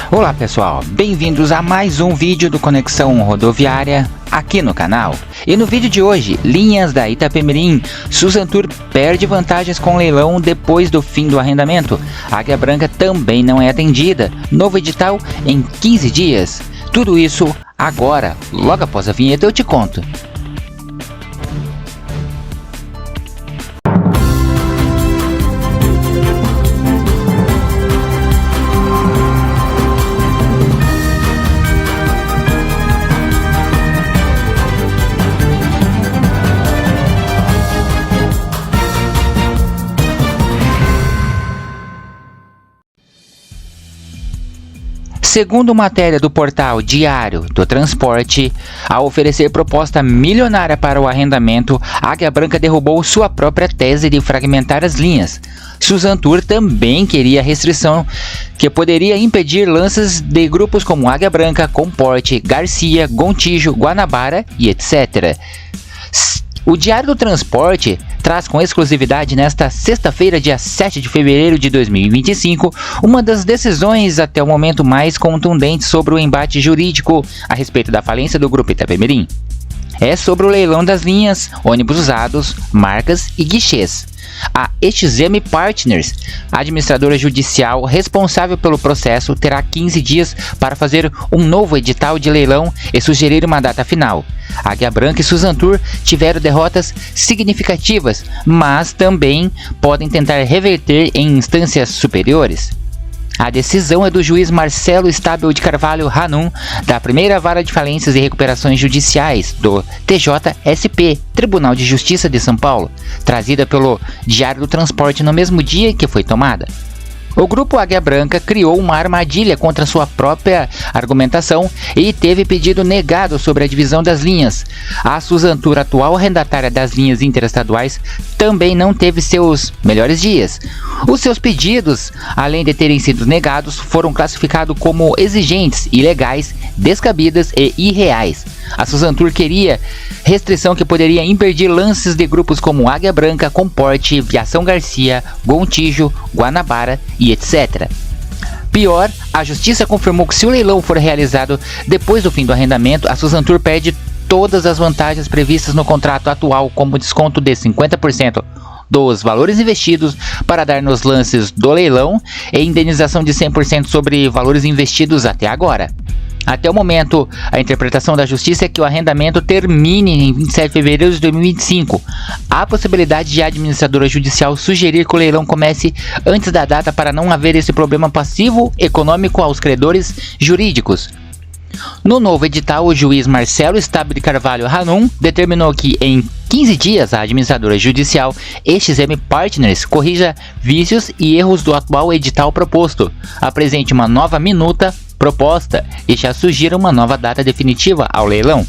Olá pessoal, bem-vindos a mais um vídeo do Conexão Rodoviária aqui no canal. E no vídeo de hoje, linhas da Itapemirim, Suzantur perde vantagens com leilão depois do fim do arrendamento. Águia Branca também não é atendida, novo edital em 15 dias. Tudo isso agora, logo após a vinheta eu te conto. Segundo matéria do portal Diário do Transporte, ao oferecer proposta milionária para o arrendamento, Águia Branca derrubou sua própria tese de fragmentar as linhas. Suzantur também queria restrição que poderia impedir lances de grupos como Águia Branca, Comporte, Garcia, Gontijo, Guanabara e etc. O Diário do Transporte traz com exclusividade nesta sexta-feira, dia 7 de fevereiro de 2025, uma das decisões até o momento mais contundentes sobre o embate jurídico a respeito da falência do Grupo Itapemirim. É sobre o leilão das linhas, ônibus usados, marcas e guichês. A XM Partners, administradora judicial responsável pelo processo, terá 15 dias para fazer um novo edital de leilão e sugerir uma data final. Águia Branca e Suzantur tiveram derrotas significativas, mas também podem tentar reverter em instâncias superiores. A decisão é do juiz Marcelo Estábil de Carvalho Hanum, da primeira vara de falências e recuperações judiciais do TJSP, Tribunal de Justiça de São Paulo, trazida pelo Diário do Transporte no mesmo dia que foi tomada. O grupo Águia Branca criou uma armadilha contra sua própria argumentação e teve pedido negado sobre a divisão das linhas. A Suzantur, atual arrendatária das linhas interestaduais, também não teve seus melhores dias. Os seus pedidos, além de terem sido negados, foram classificados como exigentes, ilegais, descabidas e irreais. A Suzantur queria restrição que poderia impedir lances de grupos como Águia Branca, Comporte, Viação Garcia, Gontijo, Guanabara e etc. Pior, a justiça confirmou que se o leilão for realizado depois do fim do arrendamento, a Suzantur perde todas as vantagens previstas no contrato atual, como desconto de 50% dos valores investidos para dar nos lances do leilão e indenização de 100% sobre valores investidos até agora. Até o momento, a interpretação da justiça é que o arrendamento termine em 27 de fevereiro de 2025. Há possibilidade de a administradora judicial sugerir que o leilão comece antes da data para não haver esse problema passivo econômico aos credores jurídicos. No novo edital, o juiz Marcelo Estábil de Carvalho Hanum determinou que em 15 dias a administradora judicial XM Partners corrija vícios e erros do atual edital proposto, apresente uma nova minuta proposta e já sugira uma nova data definitiva ao leilão.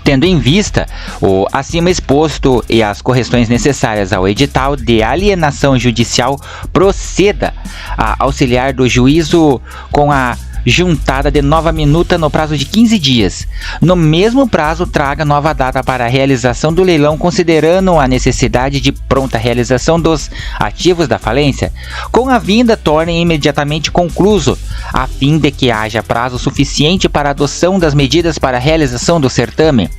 Tendo em vista o acima exposto e as correções necessárias ao edital de alienação judicial, proceda a auxiliar do juízo com a juntada de nova minuta no prazo de 15 dias. No mesmo prazo, traga nova data para a realização do leilão, considerando a necessidade de pronta realização dos ativos da falência. Com a vinda, torne imediatamente concluso, a fim de que haja prazo suficiente para a adoção das medidas para a realização do certame.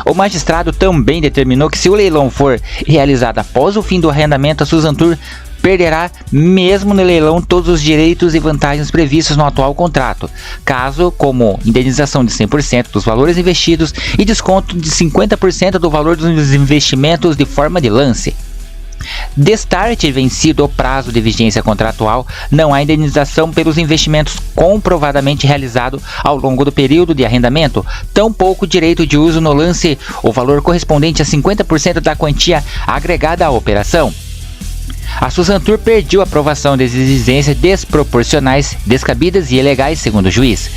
O magistrado também determinou que se o leilão for realizado após o fim do arrendamento, a Suzantur perderá mesmo no leilão todos os direitos e vantagens previstos no atual contrato, caso como indenização de 100% dos valores investidos e desconto de 50% do valor dos investimentos de forma de lance. Destarte vencido o prazo de vigência contratual, não há indenização pelos investimentos comprovadamente realizados ao longo do período de arrendamento, tampouco direito de uso no lance o valor correspondente a 50% da quantia agregada à operação. A Suzantur perdeu a aprovação das exigências desproporcionais, descabidas e ilegais, segundo o juiz.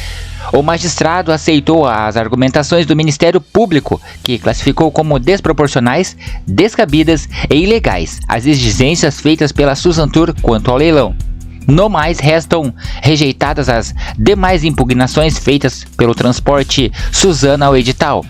O magistrado aceitou as argumentações do Ministério Público, que classificou como desproporcionais, descabidas e ilegais as exigências feitas pela Suzantur quanto ao leilão. No mais, restam rejeitadas as demais impugnações feitas pelo Transporte Suzana ao edital.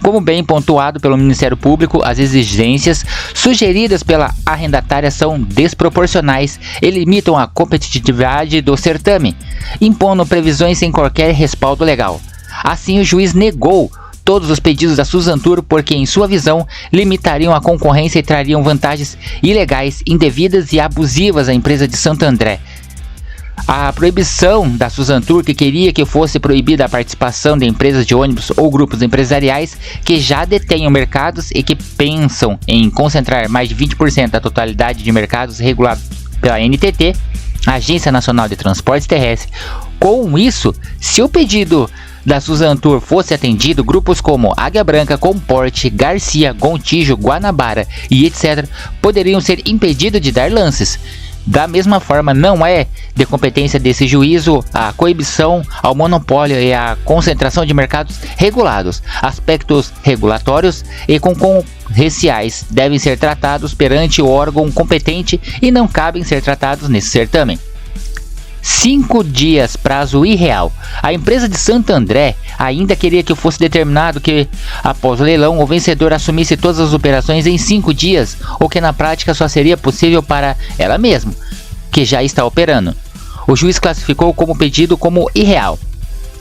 Como bem pontuado pelo Ministério Público, as exigências sugeridas pela arrendatária são desproporcionais e limitam a competitividade do certame, impondo previsões sem qualquer respaldo legal. Assim, o juiz negou todos os pedidos da Suzantur porque, em sua visão, limitariam a concorrência e trariam vantagens ilegais, indevidas e abusivas à empresa de Santo André. A proibição da Suzantur, que queria que fosse proibida a participação de empresas de ônibus ou grupos empresariais que já detenham mercados e que pensam em concentrar mais de 20% da totalidade de mercados regulados pela ANTT, Agência Nacional de Transportes Terrestres. Com isso, se o pedido da Suzantur fosse atendido, grupos como Águia Branca, Comporte, Garcia, Gontijo, Guanabara e etc. poderiam ser impedidos de dar lances. Da mesma forma, não é de competência desse juízo a coibição ao monopólio e a concentração de mercados regulados. Aspectos regulatórios e concorrenciais devem ser tratados perante o órgão competente e não cabem ser tratados nesse certame. 5 dias, prazo irreal. A empresa de Santo André ainda queria que fosse determinado que, após o leilão, o vencedor assumisse todas as operações em 5 dias, o que na prática só seria possível para ela mesma, que já está operando. O juiz classificou como pedido como irreal.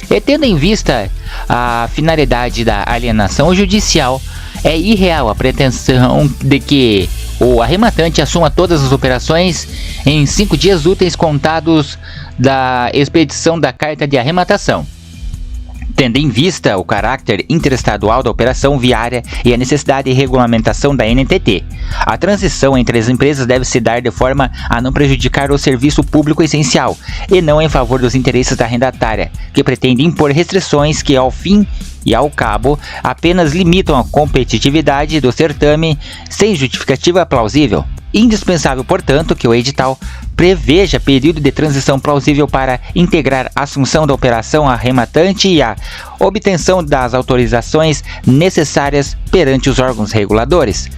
E tendo em vista a finalidade da alienação judicial, é irreal a pretensão de que o arrematante assuma todas as operações em 5 dias úteis contados da expedição da carta de arrematação. Tendo em vista o caráter interestadual da operação viária e a necessidade de regulamentação da ANTT, a transição entre as empresas deve se dar de forma a não prejudicar o serviço público essencial e não em favor dos interesses da arrendatária, que pretende impor restrições que, ao fim e ao cabo, apenas limitam a competitividade do certame sem justificativa plausível. Indispensável, portanto, que o edital preveja período de transição plausível para integrar a assunção da operação arrematante e a obtenção das autorizações necessárias perante os órgãos reguladores.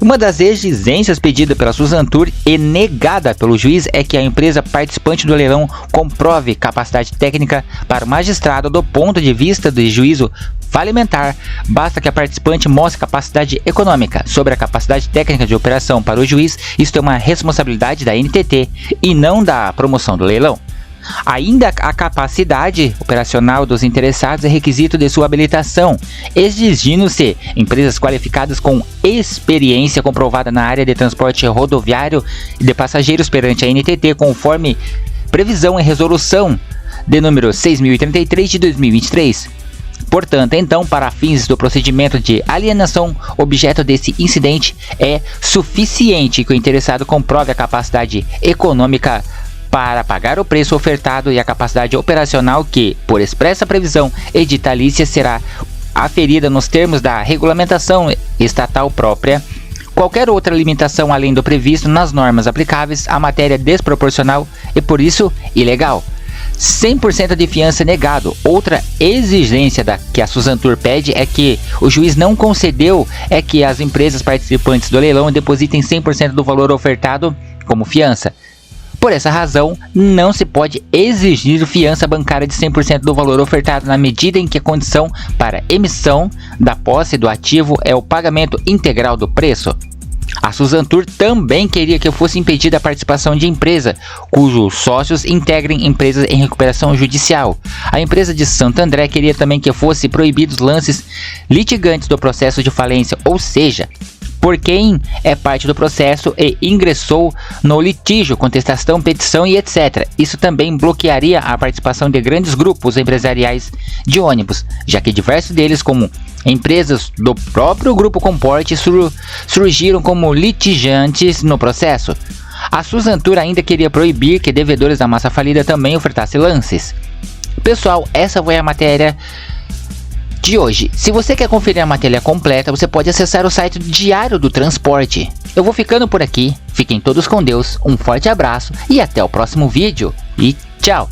Uma das exigências pedida pela Suzantur e negada pelo juiz é que a empresa participante do leilão comprove capacidade técnica para o magistrado do ponto de vista do juízo falimentar. Basta que a participante mostre capacidade econômica. Sobre a capacidade técnica de operação para o juiz, isso é uma responsabilidade da ANTT e não da promoção do leilão. Ainda a capacidade operacional dos interessados é requisito de sua habilitação, exigindo-se empresas qualificadas com experiência comprovada na área de transporte rodoviário e de passageiros perante a ANTT, conforme previsão em resolução de número 6.033 de 2023. Portanto, então, para fins do procedimento de alienação objeto desse incidente, é suficiente que o interessado comprove a capacidade econômica para pagar o preço ofertado e a capacidade operacional que, por expressa previsão editalícia, será aferida nos termos da regulamentação estatal própria. Qualquer outra limitação além do previsto nas normas aplicáveis à matéria é desproporcional e, por isso, ilegal. 100% de fiança negado. Outra exigência que a Suzantur pede é que o juiz não concedeu é que as empresas participantes do leilão depositem 100% do valor ofertado como fiança. Por essa razão, não se pode exigir fiança bancária de 100% do valor ofertado na medida em que a condição para emissão da posse do ativo é o pagamento integral do preço. A Suzantur também queria que fosse impedida a participação de empresa cujos sócios integrem empresas em recuperação judicial. A empresa de Santo André queria também que fosse proibidos lances litigantes do processo de falência, ou seja, por quem é parte do processo e ingressou no litígio, contestação, petição e etc. Isso também bloquearia a participação de grandes grupos empresariais de ônibus, já que diversos deles, como empresas do próprio Grupo Comporte, surgiram como litigantes no processo. A Suzantur ainda queria proibir que devedores da massa falida também ofertassem lances. Pessoal, essa foi a matéria de hoje. Se você quer conferir a matéria completa, você pode acessar o site do Diário do Transporte. Eu vou ficando por aqui, fiquem todos com Deus, um forte abraço e até o próximo vídeo. E tchau!